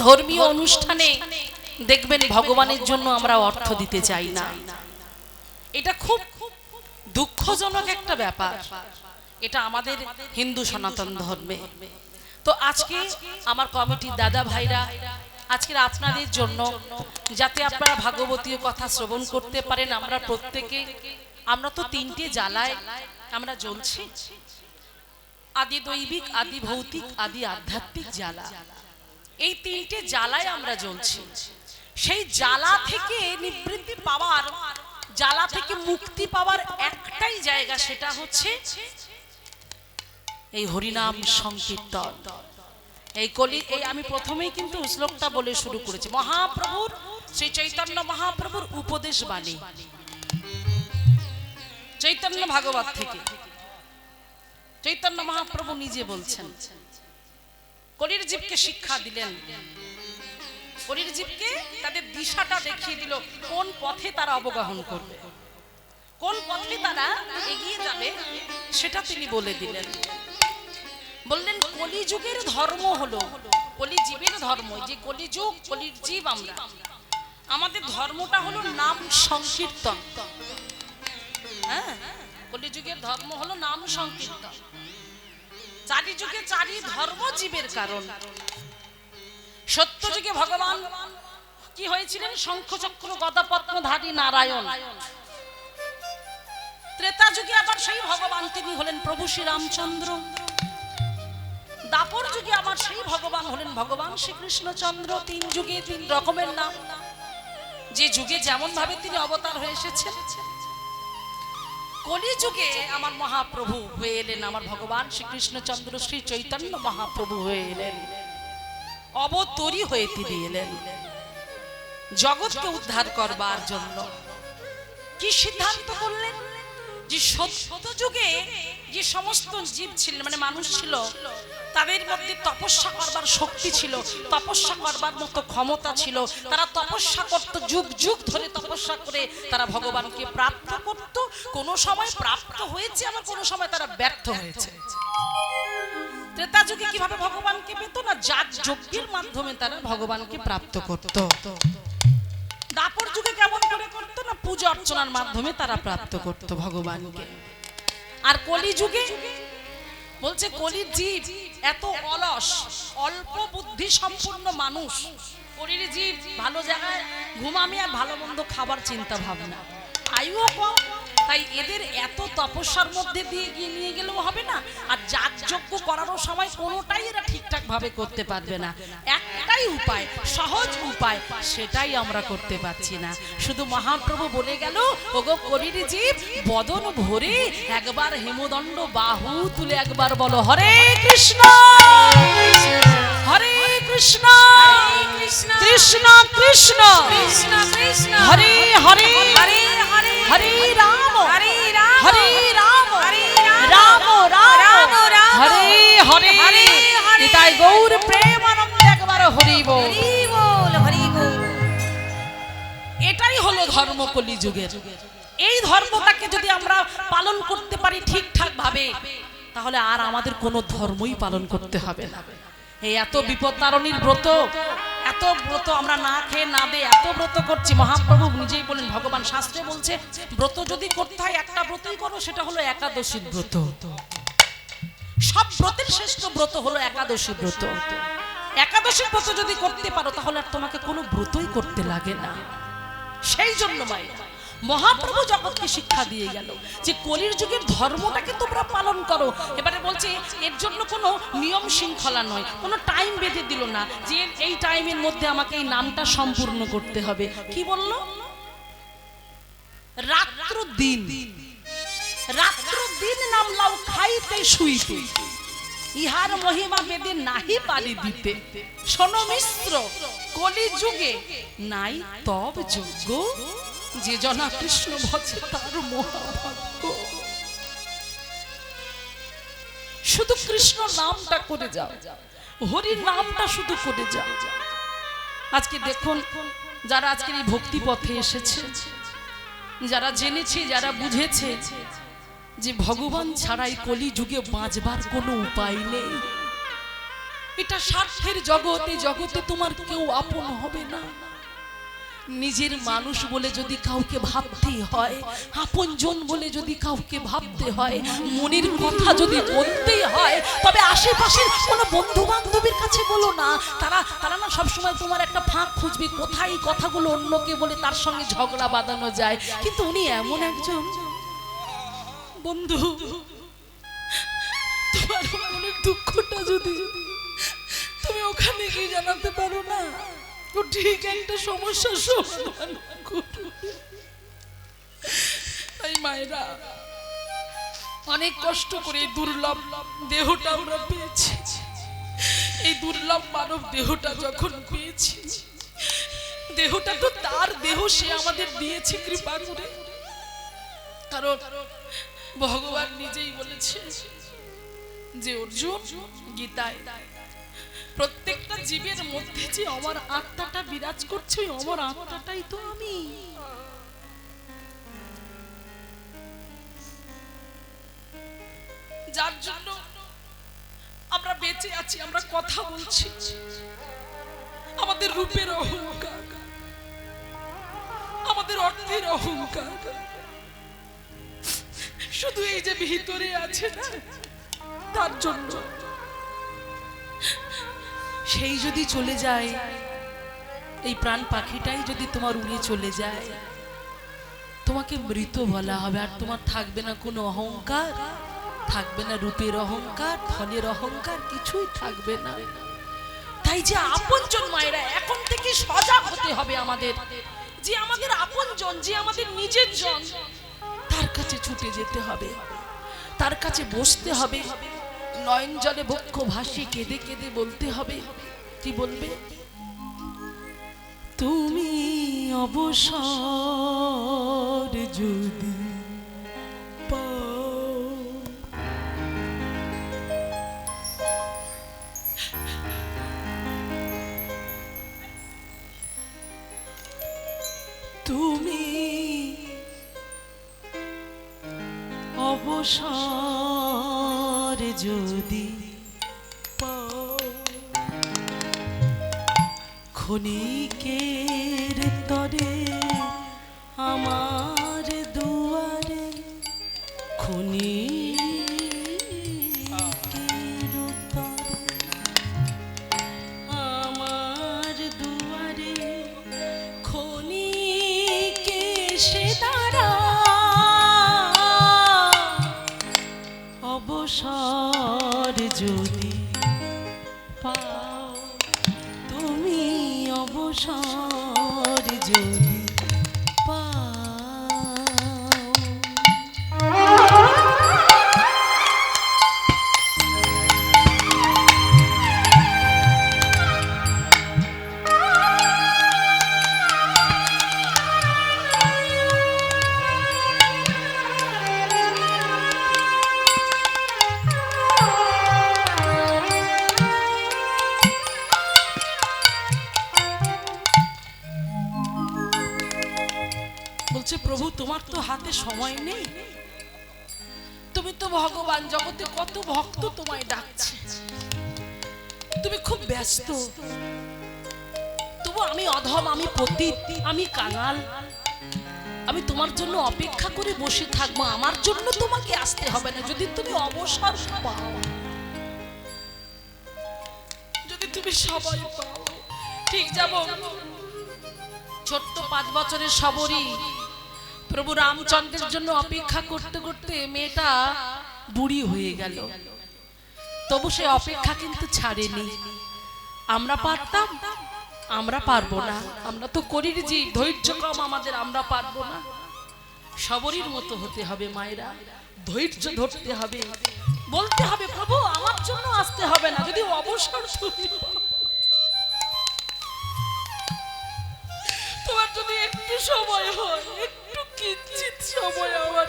ধর্মীয় অনুষ্ঠানে দেখবেন ভগবানের জন্য আমরা অর্থ দিতে চাই না। এটা খুব দুঃখজনক একটা ব্যাপার, এটা আমাদের হিন্দু সনাতন ধর্মে। তো আজকে আমার কমিটির দাদা ভাইরা আজকের আপনাদের জন্য, যাতে আপনারা ভাগবতীয় কথা শ্রবণ করতে পারেন, আমরা প্রত্যেকে, আমরা তো তিনটে জ্বালায় আমরা জ্বলছি, আদি দৈবিক, আদি ভৌতিক, আদি আধ্যাত্মিক জ্বালা। এই তিনটে জ্বালায় আমরা জ্বলছি। সেই জ্বালা থেকে নিবৃত্তি পাওয়ার, জ্বালা থেকে মুক্তি পাওয়ার একটাই জায়গা, সেটা হচ্ছে এই হরিনাম সংকীর্তন। এই কলি, এই আমি প্রথমেই কিন্তু শ্লোকটা বলে শুরু করেছি, মহাপ্রভুর, শ্রী চৈতন্য মহাপ্রভুর উপদেশ বাণী, চৈতন্য ভাগবত থেকে চৈতন্য মহাপ্রভু নিজে বলছেন, কলির জীবকে শিক্ষা দিলেন, কলির জীবকে তাদের দিশাটা দেখিয়ে দিল, কোন পথে তারা অবগাহন করবে, কোন পথে তারা এগিয়ে যাবে, সেটা তিনি বলে দিলেন। বললেন কলিযুগের ধর্ম হলো, কলিজীবের ধর্ম, যে কলিযুগ, কলির জীব আমরা, আমাদের ধর্মটা হলো নাম সংকীর্তন। হ্যাঁ, কলিযুগের ধর্ম হলো নাম সংকীর্তন। চারি যুগে চারি ধর্ম জীবের কারণ। সত্য যুগে ভগবান কি হয়েছিলেন? শঙ্খ চক্র গদা পদ্মধারী নারায়ণ। ত্রেতা যুগে আবার সেই ভগবান তিনি হলেন প্রভু শ্রী রামচন্দ্র। দাপর যুগে আবার সেই ভগবান হলেন ভগবান শ্রীকৃষ্ণচন্দ্র। তিন যুগে তিন রকমের নাম, যে যুগে যেমন ভাবে তিনি অবতার হয়ে এসেছেন। কলি যুগে আমার মহাপ্রভু হয়ে এলেন, আমার ভগবান শ্রীকৃষ্ণচন্দ্র শ্রী চৈতন্য মহাপ্রভু হয়ে এলেন, অবতরী হয়ে তিনি এলেন জগৎকে উদ্ধার করবার জন্য। কি সিদ্ধান্ত করলেন? যে সত্য যুগে যে সমস্ত জীব ছিল, মানে মানুষ ছিল, তাদের মধ্যে তপস্যা করবার শক্তি ছিল, তপস্যা করবার মতো ক্ষমতা ছিল, তারা তপস্যা করত, যুগ যুগ ধরে তপস্যা করে তারা ভগবানকে প্রাপ্ত করত। কোন সময় প্রাপ্ত হয়েছে, আবার কোন সময় তারা ব্যর্থ হয়েছে। ত্রেতা যুগে কিভাবে ভগবানকে পেত না? যাগ যজ্ঞের মাধ্যমে তারা ভগবানকে প্রাপ্ত করত। দাপর যুগে কেমন করে করতো না? পূজা অর্চনার মাধ্যমে তারা প্রাপ্ত করত ভগবানকে। আর কলি যুগে বলছে কলির জীব এত অলস, অল্প বুদ্ধি সম্পন্ন মানুষ, কলির জীব ভালো জায়গায় ঘুমামি আর ভালো মন্দ খাবার চিন্তা ভাবনা, আয়ুও কম, তাই এদের এত তপস্যার মধ্যে দিয়ে গিয়ে নিয়ে গেলেও হবে না, আর যাগযজ্ঞ করারও সময় কোনোটাই এরা ঠিকঠাক ভাবে করতে পারবে না। একটাই উপায়, সহজ উপায়, সেটাই আমরা করতে পারছি না। শুধু মহাপ্রভু বলে গেল, ওগো কলির জীব, বদন ভরে একবার হেমদণ্ড বাহু তুলে একবার বলো হরে কৃষ্ণ হরে কৃষ্ণ কৃষ্ণ কৃষ্ণ হরে হরে হরে রাম হরে রাম রাম রাম হরে হরে নিতাই গৌর প্রেমানন্দ একবার হরি বল। এটাই হলো ধর্ম কলি যুগের। এই ধর্মটাকে যদি আমরা পালন করতে পারি ঠিকঠাক ভাবে, তাহলে আর আমাদের কোনো ধর্মই পালন করতে হবে না। এই এত বিপদ তারণীর ব্রত, এত ব্রত আমরা না খেয়ে না দিয়ে এত ব্রত করছি। মহাপ্রভু নিজেই বলেন, ভগবান শাস্ত্রে বলছে, ব্রত যদি করতে হয় একটা ব্রতই করো, সেটা হলো একাদশীর ব্রত। সব ব্রতের শ্রেষ্ঠ ব্রত হলো একাদশী ব্রত। একাদশীর ব্রত যদি করতে পারো, তাহলে আর তোমাকে কোনো ব্রতই করতে লাগে না। সেই জন্য মায়েরা মহাপ্রভু জগৎকে শিক্ষা দিয়ে গেল যে কলির যুগের ধর্মটাকে তোমরা পালন করো। এবারে বলছে এর জন্য কোনো নিয়ম শৃঙ্খলা নয়, কোনো টাইম বেঁধে দিল না যে এই টাইমের মধ্যে আমাকে এই নামটা সম্পূর্ণ করতে হবে। কি বলল? রাত্র দিন, রাত্র দিন নাম লাও খাইতে শুইতে, ইহার মহিমা বেদে নাহি পারি দিতে। শোনো মিশ্র, কলি যুগে নাই তব যোগ্য, যে জনা কৃষ্ণ ভজে তার মহাভাগ্য। শুধু কৃষ্ণ নামটা করে যাও, হরির নামটা শুধু করে যাও। আজকে দেখুন, যারা আজকের এই ভক্তি পথে এসেছে, যারা জেনেছে, যারা বুঝেছে যে ভগবান ছাড়াই কলি যুগে বাঁচবার কোনো উপায় নেই, এটা স্বার্থের জগৎ, এই জগতে তোমার কেউ আপন হবে না। নিজের মানুষ বলে যদি কাউকে ভাবতেই হয়, আপনজন বলে যদি কাউকে ভাবতে হয়, মনের কথা যদি বলতেই হয়, তবে আশেপাশের কোনো বন্ধু বান্ধবীর কাছে বলো না। তারা না সবসময় তোমার একটা ফাঁক খুঁজবে, কোথায় এই কথাগুলো অন্যকে বলে তার সঙ্গে ঝগড়া বাঁধানো যায়। কিন্তু উনি এমন একজন বন্ধু, তোমার মনের দুঃখটা যদি তুমি ওখানে গিয়ে জানাতে পারো না, ও ঠিক একটা সমস্যার সমাধান করবে। তাই মায়েরা, অনেক কষ্ট করে এই দুর্লভ দেহটা আমরা পেয়েছি। এই দুর্লভ মানব দেহটা যখন পেয়েছি, দেহটা তো তার দেহ, সে আমাদের দিয়েছে কৃপা করে। কারণ ভগবান নিজেই বলেছে যে অর্জুন গীতায়, প্রত্যেকটা জীবের মধ্যে যে আমার আত্মাটা বিরাজ করছে, আমার আত্মাটাই তো আমি। যার জন্য আমরা বেঁচে আছি, আমরা কথা বলছি, আমাদের রূপের অহংকার, আমাদের অর্থের অহংকার শুধু এই যে ভিতরে আছে না, তার জন্য। সেই যদি চলে যায়, এই প্রাণ পাখিটাই যদি তোমার উড়ে চলে যায়, তোমাকে মৃত বলা হবে। আর তোমার থাকবে না কোনো অহংকার, থাকবে না রূপের অহংকার, ধনের অহংকার, কিছুই থাকবে না। তাই যে আপনজন মায়েরা, এখন থেকে সজাগ হতে হবে আমাদের, যে আমাদের আপনজন, যে আমাদের নিজের জন, তার কাছে ছুটে যেতে হবে, তার কাছে বসতে হবে, নয়ন জলে বক্ষ ভাসি কেঁদে কেঁদে বলতে হবে। কি বলবে? তুমি অবসর যদি পাও, তুমি অবসর যদি পাও, ক্ষণিকের তরে আমার দুয়ারে, ক্ষণিকের তরে আমার দুয়ারে, ক্ষণিকে সে দাঁড়া, অবসর যদি পাও, তুমি অবসর যদি পাও। বলছে প্রভু, তোমার তো হাতে সময় নেই, তুমি তো ভগবান, জগতে কত ভক্ত তোমায় ডাকছে, তুমি খুব ব্যস্ত। তবু আমি অধম, আমি পতিত, আমি কাঙাল, আমি তোমার জন্য অপেক্ষা করে বসে থাকবো। আমার জন্য তোমাকে আসতে হবে না। যদি তুমি অবসর পাও, যদি তুমি সবাই পাও, ঠিক যাব। ছোট্ট 5 বছরের সবরী প্রভু রামচন্দ্রের জন্য অপেক্ষা করতে করতে মেয়েটা বুড়ি হয়ে গেল, তবু সে অপেক্ষা কিন্তু ছাড়েনি। আমরা পারতাম? আমরা পারবো না, আমরা তো করির জীব, ধৈর্য কম আমাদের, আমরা পারবো না। সবরীর মতো হতে হবে মায়েরা, ধৈর্য ধরতে হবে, বলতে হবে প্রভু আমার জন্য আসতে হবে না, যদি অবসর তুমি তোমার যদি একটু সময় হয়, একটু কিঞ্চিত সময় আমার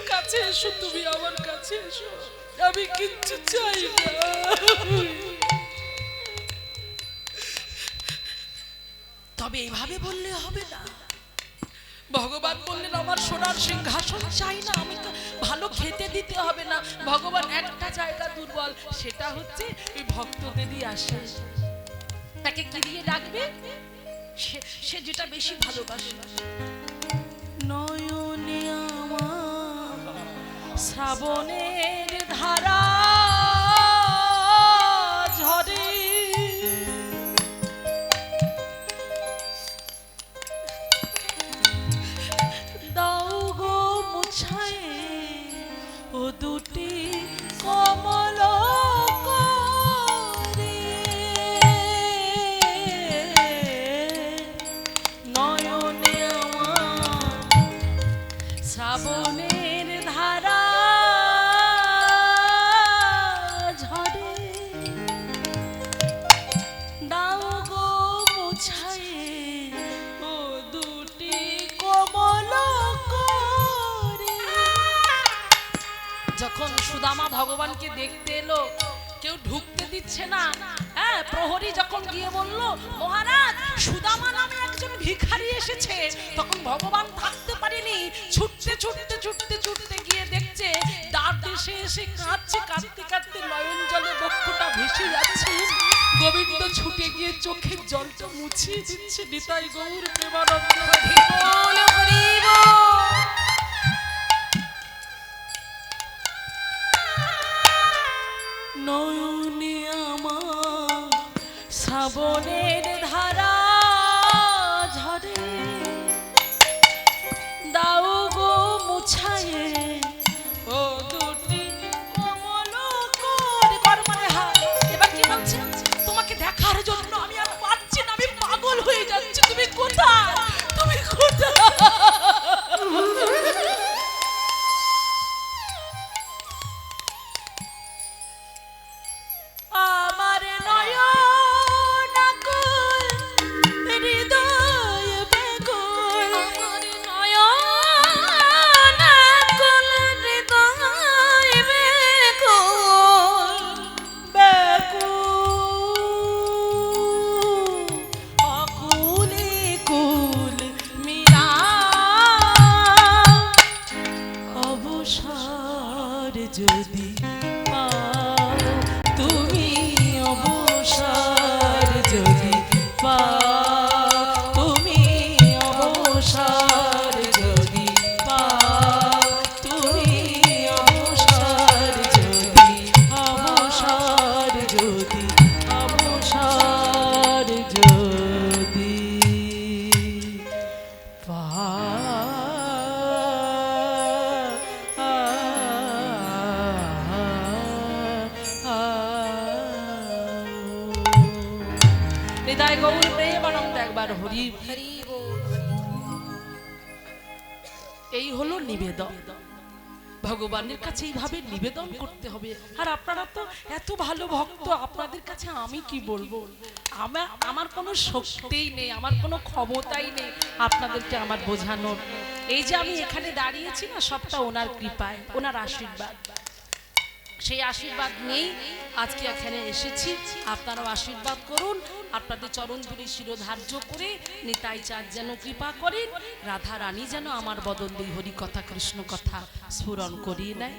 কাছে এসো, তুমি আমার কাছে এসো, আমি কিচ্ছু চাই না। তবে এইভাবে বললে হবে না। ভগবান বললেন আমার সোনার সিংহাসন চাই না, আমি ভালো খেতে দিতে হবে না, ভগবান একটা জায়গা দুর্বল, সেটা হচ্ছে এই ভক্তদেরই আসে। তাকে কি দিয়ে ডাকবে? সে যেটা বেশি ভালোবাসে। নয়নে আমার শ্রাবণের ধারা ঝরে, দাও গো মুছায় ও দুটি কমল করে, নয়নে আমার শ্রাবণের ধারা ঝরে, দাও গো মুছায় ও দুটি কমল করে। যখন সুদামা ভগবানকে দেখতে এলো, কেউ ঢুকতে দিচ্ছে না, হ্যাঁ, প্রহরী যখন গিয়ে বলল মহারাজ সুদামা নামে একজন ভিখারি এসেছে, তখন ভগবান থাকতে পারেনি, ছুটতে ছুটতে ছুটতে ছুটতে গিয়ে দেখছে দ্বার দেশে এসে কাঁদছে, কাঁদতে কাঁদতে নয়ন জলে বক্ষটা ভেসে যাচ্ছে। গোবিন্দ ছুটে গিয়ে চোখের জলটা মুছিয়ে দিচ্ছে। নিতাই গৌর প্রেমানন্দ। নয়নে আমার শ্রাবণের ধারা ঝরে, দাও গো মুছায় ও দুটি কমল করে। করমানে হাত। এবার কি বলছে? তোমাকে দেখার জন্য আমি আর পারছি না, আমি পাগল হয়ে যাচ্ছি। তুমি কোথায়? তুমি কোথায়? আমার নয়ন আকুল, হৃদয় ব্যাকুল, আমার নয়ন আকুল, হৃদয় ব্যাকুল, ব্যাকুল আকুলে কুল মীরা, অবসর যদি পাও তুমি, অবসর যদি পাও তুমি, অবসর যদি পাও তুমি, অবসর যদি, অবসর যদি, অবসর যদি হৃদয় গৌর প্রেমানন্দ একবার হরি হরি বল। এই হলো নিবেদন, ভগবানের কাছে এইভাবে নিবেদন করতে হবে। আর আপনারা তো এত ভালো ভক্ত, আপনাদের কাছে আমি কি বলবো? আমার কোনো শক্তিই নেই, আমার কোনো ক্ষমতাই নেই আপনাদেরকে আমার বোঝানোর। এই যে আমি এখানে দাঁড়িয়েছি না, সবটা ওনার কৃপায়, ওনার আশীর্বাদ। সেই আশীর্বাদ নিয়েই আজকে এখানে এসেছি। আপনারাও আশীর্বাদ করুন, আপনাদের চরণ ধরে শিরোধার্য করে নিতাই চাঁদ যেন কৃপা করেন, রাধা রানী যেন আমার বদন দিয়ে হরি কথা কৃষ্ণ কথা স্ফুরণ করিয়ে নেয়।